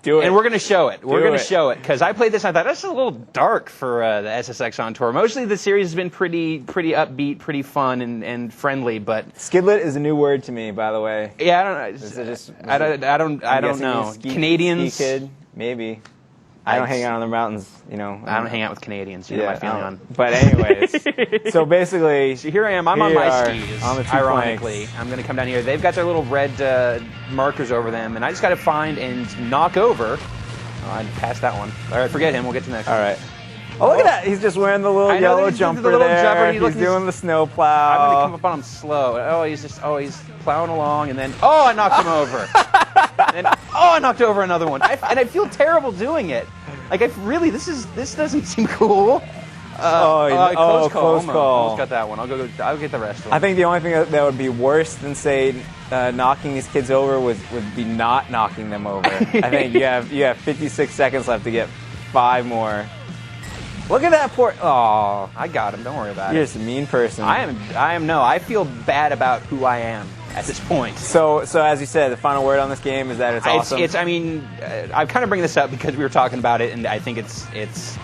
Do it. And we're going to show it. We're going to show it. Because I played this and I thought, that's a little dark for the SSX on tour. Mostly the series has been pretty upbeat, pretty fun and friendly, but... Skidlet is a new word to me, by the way. Yeah, I don't know. Canadians... Ski kid, maybe. I don't hang out on the mountains, I don't hang out with Canadians, you know my feeling on. But anyways, so basically... So here I am, I'm on my skis, ironically. I'm going to come down here. They've got their little red markers over them, and I just got to find and knock over... Oh, I passed that one. All right, forget him. We'll get to the next one. All right. Oh, look at that. He's just wearing the little yellow jumper there. He's doing the snow plow. I'm going to come up on him slow. He's plowing along, and then, I knocked him over. And I knocked over another one. And I feel terrible doing it. This doesn't seem cool. Close call. Almost got that one. I'll get the rest of them. I think the only thing that would be worse than, say, knocking these kids over would be not knocking them over. I think you have 56 seconds left to get 5 more. Look at that poor... Oh, I got him. Don't worry about You're just a mean person. I feel bad about who I am at this point. So as you said, the final word on this game is that it's awesome. I kind of bring this up because we were talking about it, and I think it's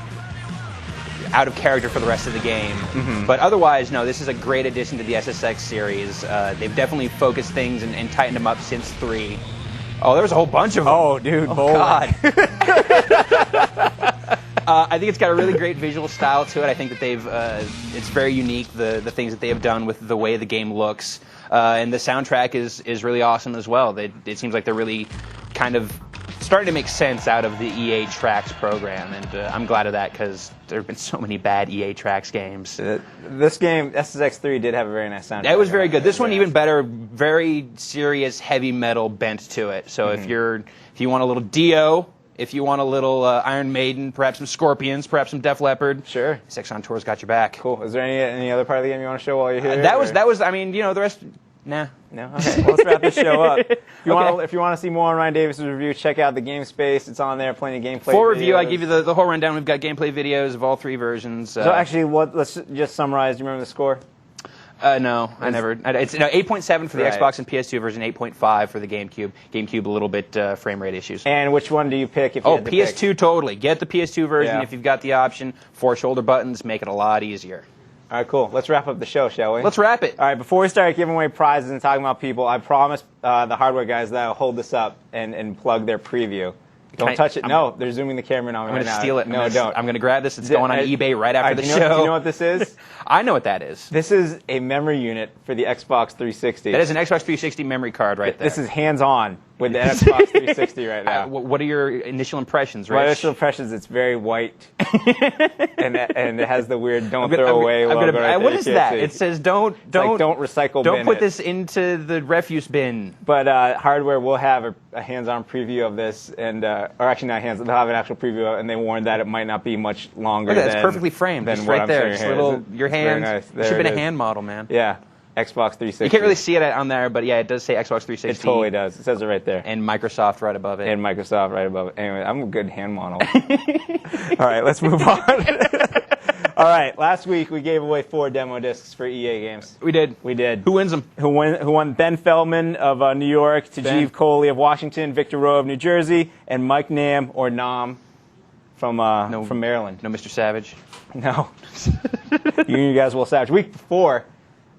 out of character for the rest of the game. Mm-hmm. But otherwise, no, this is a great addition to the SSX series. They've definitely focused things and tightened them up since 3. Oh, there was a whole bunch of them. Oh, dude. Oh, God. I think it's got a really great visual style to it. I think that it's very unique, the things that they have done with the way the game looks. And the soundtrack is really awesome as well. It seems like they're really kind of starting to make sense out of the EA Tracks program, and I'm glad of that because there have been so many bad EA Tracks games. This game, SSX3, did have a very nice soundtrack. It was very good. This one even better, very serious heavy metal bent to it. So if you want a little Dio, if you want a little Iron Maiden, perhaps some Scorpions, perhaps some Def Leppard, sure, Sex on Tour's got your back. Cool. Is there any other part of the game you want to show while you're here? That was. I mean, the rest. Nah. No? Okay. Well, let's wrap this show up. If you want to see more on Ryan Davis's review, check out the GameSpace. It's on there, plenty of gameplay For videos. review, I give you the whole rundown. We've got gameplay videos of all 3 versions. So actually, let's just summarize. Do you remember the score? No, I never. It's 8.7 for the Xbox and PS2 version, 8.5 for the GameCube. GameCube, a little bit frame rate issues. And which one do you pick if you had to PS2 pick? totally. Get the PS2 version if you've got the option. 4 shoulder buttons, make it a lot easier. All right, cool. Let's wrap up the show, shall we? Let's wrap it. All right, before we start giving away prizes and talking about people, I promised the hardware guys that I'll hold this up and plug their preview. Don't touch it. No, they're zooming the camera on me right now. I'm going to steal it. No, don't. I'm going to grab this. It's going on eBay right after the show. Do you know what this is? I know what that is. This is a memory unit for the Xbox 360. That is an Xbox 360 memory card right there. This is hands-on with the Xbox 360 right now. What are your initial impressions, Rich? My initial impressions, it's very white. and it has the weird don't throw away logo right there. What is that? It says don't recycle bin. Don't put this into the refuse bin. But hardware will have a hands-on preview of this, and or actually not hands-on, they'll have an actual preview, and they warned that it might not be much longer. Look at that, it's perfectly framed. Than just what right I'm there. showing Just here. little your hand. Very nice. It should have been a hand model, man. Yeah. Xbox 360. You can't really see it on there, but yeah, it does say Xbox 360. It totally does. It says it right there. And Microsoft right above it. And Microsoft right above it. Anyway, I'm a good hand model. All right, let's move on. All right, last week we gave away 4 demo discs for EA games. We did. Who wins them? Who won Ben Feldman of New York, Tajeev Kohli of Washington, Victor Rowe of New Jersey, and Mike Nam, or Nam, from Maryland. No Mr. Savage? No. You guys will Savage. Week before,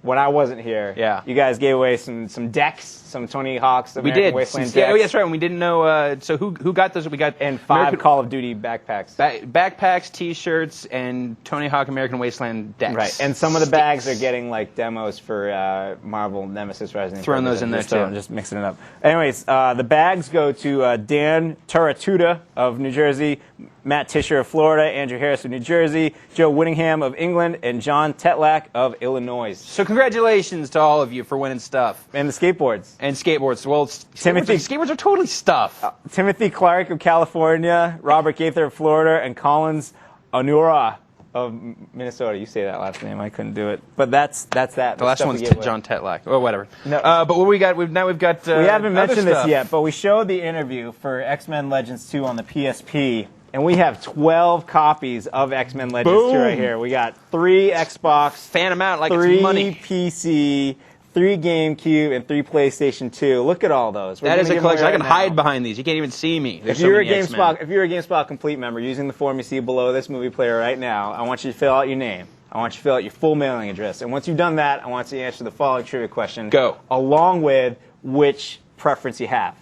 when I wasn't here, you guys gave away some decks, some Tony Hawk's American Wasteland decks. Yeah, that's right. And we didn't know. So who got those? We got 5 Call of Duty backpacks. Backpacks, T-shirts, and Tony Hawk American Wasteland decks. Right. And some of the bags are getting like demos for Marvel Nemesis Rising. Throwing those in there too. Just mixing it up. Anyways, the bags go to Dan Turatuda of New Jersey, Matt Tischer of Florida, Andrew Harris of New Jersey, Joe Whittingham of England, and John Tetlak of Illinois. So congratulations to all of you for winning stuff. And the skateboards. And skateboards. Well, skateboards are totally stuff. Timothy Clark of California, Robert Gaither of Florida, and Collins Onura of Minnesota. You say that last name. I couldn't do it. But that's that. The last one's John Tetlak. Or whatever. No. But what we got? We've got. We haven't mentioned this yet, but we showed the interview for X-Men Legends 2 on the PSP. And we have 12 copies of X-Men Legends 2 right here. We got 3 Xbox, fan them out like 3 it's money. 3 PC, 3 GameCube, and 3 PlayStation 2. Look at all those. That is a collection. I can hide behind these. You can't even see me. If you're a GameSpot Complete member, using the form you see below this movie player right now, I want you to fill out your name. I want you to fill out your full mailing address. And once you've done that, I want you to answer the following trivia question. Go. Along with which preference you have.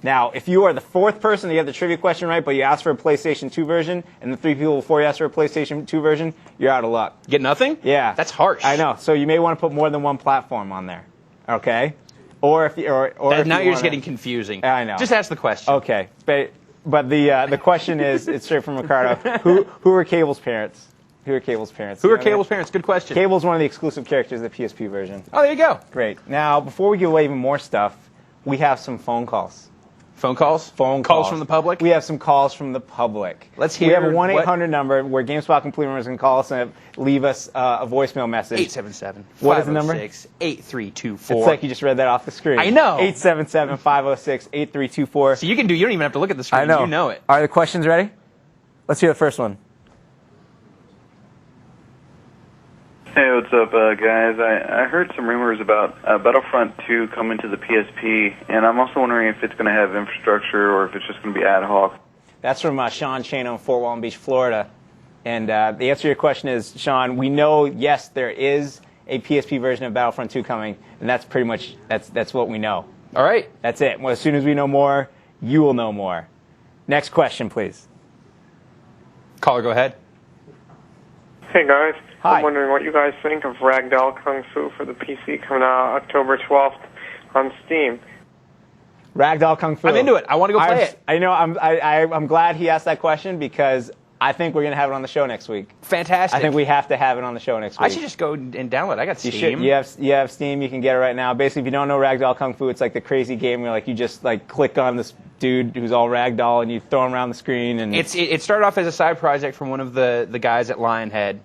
Now, if you are the 4th person to get the trivia question right, but you asked for a PlayStation 2 version, and the 3 people before you asked for a PlayStation 2 version, you're out of luck. Get nothing? Yeah. That's harsh. I know. So you may want to put more than one platform on there. Okay? Or if now you're just getting confusing. I know. Just ask the question. Okay. But the question is, it's straight from Ricardo. Who are Cable's parents? Who are Cable's parents? Who are Cable's parents? Good question. Cable's one of the exclusive characters of the PSP version. Oh, there you go. Great. Now, before we give away even more stuff, we have some phone calls. Phone calls? Phone calls from the public? We have some calls from the public. Let's hear. We have a 1-800 number where GameSpot Complete members can call us and leave us a voicemail message. 877. What is the number? 8324. It's like you just read that off the screen. I know. 877-506-8324. So you don't even have to look at the screen. I know. You know it. Are the questions ready? Let's hear the first one. Hey, what's up, guys? I heard some rumors about Battlefront 2 coming to the PSP, and I'm also wondering if it's going to have infrastructure or if it's just going to be ad hoc. That's from Sean Chano in Fort Walton Beach, Florida. And the answer to your question is, Sean, we know, yes, there is a PSP version of Battlefront 2 coming, and that's pretty much, that's what we know. All right. That's it. Well, as soon as we know more, you will know more. Next question, please. Caller, go ahead. Hey guys, Hi. I'm wondering what you guys think of Ragdoll Kung Fu for the PC coming out October 12th on Steam. Ragdoll Kung Fu. I'm into it. I want to go play it. I know. I'm glad he asked that question because I think we're gonna have it on the show next week. Fantastic. I think we have to have it on the show next week. I should just go and download it. I got Steam. You have Steam. You can get it right now. Basically, if you don't know Ragdoll Kung Fu, it's like the crazy game where like you just like click on this dude who's all ragdoll and you throw him around the screen. And it started off as a side project from one of the guys at Lionhead,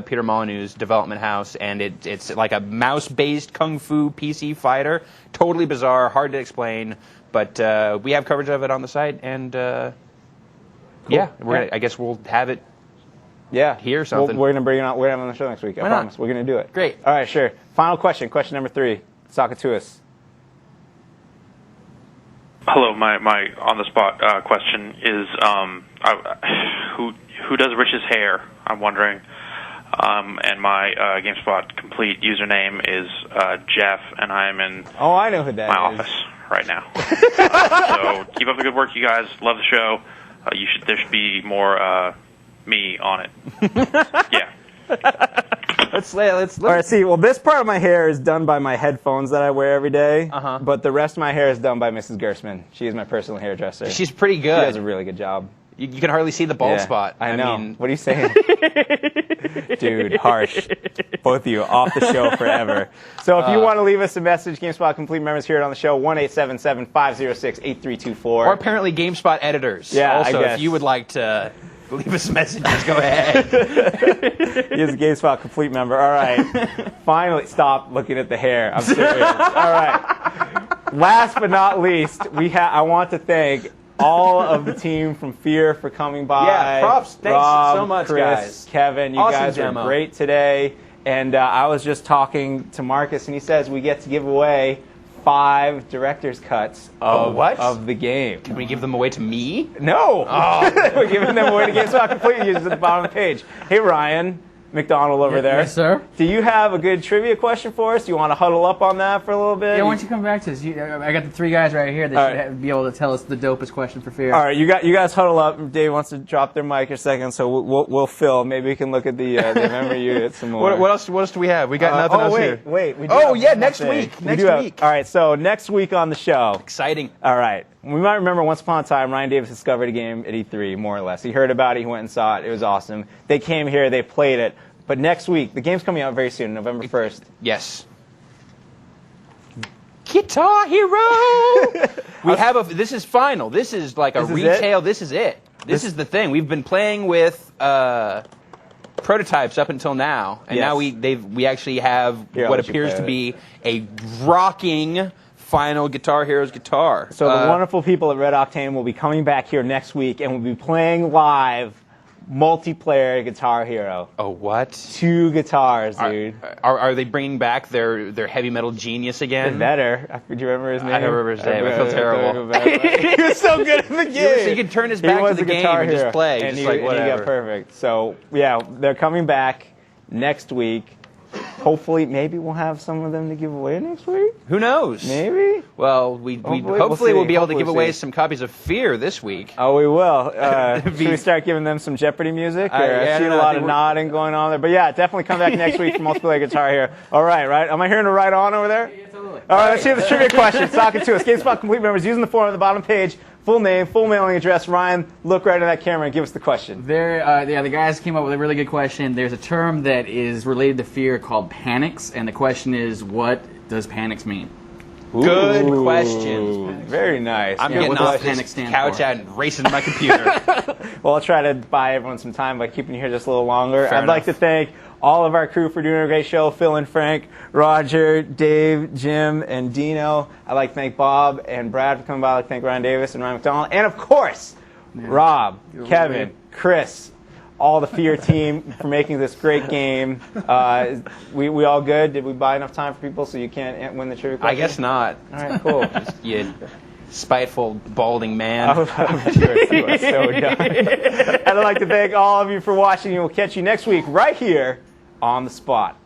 Peter Molyneux's development house, and it's like a mouse-based kung fu PC fighter. Totally bizarre, hard to explain, but we have coverage of it on the site, and yeah, I guess we'll have it. Yeah, here or something. We're gonna bring it on. We're gonna have it on the show next week. I promise. We're gonna do it. Great. All right, sure. Final question. Question number 3. Talk it to us. Hello, my on the spot question is who does Rich's hair? I'm wondering. And my GameSpot complete username is Jeff, and I'm in I know who that my is. office right now. So keep up the good work, you guys. Love the show. There should be more me on it. Yeah. Let's All right, see, well, this part of my hair is done by my headphones that I wear every day, but the rest of my hair is done by Mrs. Gersman. She is my personal hairdresser. She's pretty good. She does a really good job. You can hardly see the bald spot. I know. What are you saying? Dude, harsh. Both of you, off the show forever. So if you want to leave us a message, GameSpot Complete members here on the show, 1-877-506-8324. Or apparently GameSpot editors. Yeah, also, I guess. if you would like to leave us messages, go ahead. He is a GameSpot Complete member. All right. Finally, stop looking at the hair. I'm serious. All right. Last but not least, I want to thank all of the team from F.E.A.R for coming by. Yeah, props. Thanks Rob, so much, Chris, guys. Kevin, you Awesome guys demo. were great today. And I was just talking to Marcus, and he says we get to give away 5 director's cuts of the game. Can we give them away to me? No. We're giving them away to GameSpot Complete users at the bottom of the page. Hey, Ryan McDonald over there. Yes, sir. Do you have a good trivia question for us? Do you want to huddle up on that for a little bit? Yeah, why don't you come back to us? I got the 3 guys right here that should be able to tell us the dopest question for F.E.A.R. All right, you guys huddle up. Dave wants to drop their mic a second, so we'll fill. Maybe we can look at the memory unit some more. What else do we have? We got nothing else here. Wait. We do Oh, have yeah, one next thing. week. We Next do have- week. all right, so next week on the show. Exciting. All right. We might remember once upon a time, Ryan Davis discovered a game at E3, more or less. He heard about it. He went and saw it. It was awesome. They came here. They played it. But next week, the game's coming out very soon, November 1st. Yes. Guitar Hero! This is final. This is like a retail. This is it. This is the thing. We've been playing with prototypes up until now, and now we actually have what appears to be a rocking final Guitar Hero's guitar. So the wonderful people at Red Octane will be coming back here next week, and we'll be playing live multiplayer Guitar Hero. Oh, what? 2 guitars, dude. Are they bringing back their heavy metal genius again? Better. Do you remember his name? I don't remember his name. I feel terrible. He was so good at the game. So he could turn his back to the game and just play. And just he whatever. got perfect. So, yeah, they're coming back next week. Hopefully, maybe we'll have some of them to give away next week. Who knows? Maybe. Well, hopefully we'll be able to give away see. some copies of F.E.A.R this week. Oh, we will. Should we start giving them some Jeopardy music? I see a lot of nodding going on there. But yeah, definitely come back next week for multiplayer Guitar Hero. All right, right? Am I hearing a right on over there? Yeah, totally. All right, let's hear the trivia questions. Talking to us. GameSpot Complete members using the form at the bottom page. Full name, full mailing address. Ryan, look right at that camera and give us the question. The guys came up with a really good question. There's a term that is related to F.E.A.R called panics, and the question is, what does panics mean? Good question. Very nice. I'm getting off this couch out and racing to my computer. Well, I'll try to buy everyone some time by keeping you here just a little longer. Fair I'd like to thank all of our crew for doing a great show. Phil and Frank, Roger, Dave, Jim, and Dino. I'd like to thank Bob and Brad for coming by. I'd like to thank Ryan Davis and Ryan McDonald. And, of course, Rob, Kevin, Chris, all the F.E.A.R team for making this great game. We all good? Did we buy enough time for people so you can't win the trivia question? I guess not. All right, cool. You spiteful, balding man. I'm sure you are so done. And I'd like to thank all of you for watching. We'll catch you next week right here on the spot.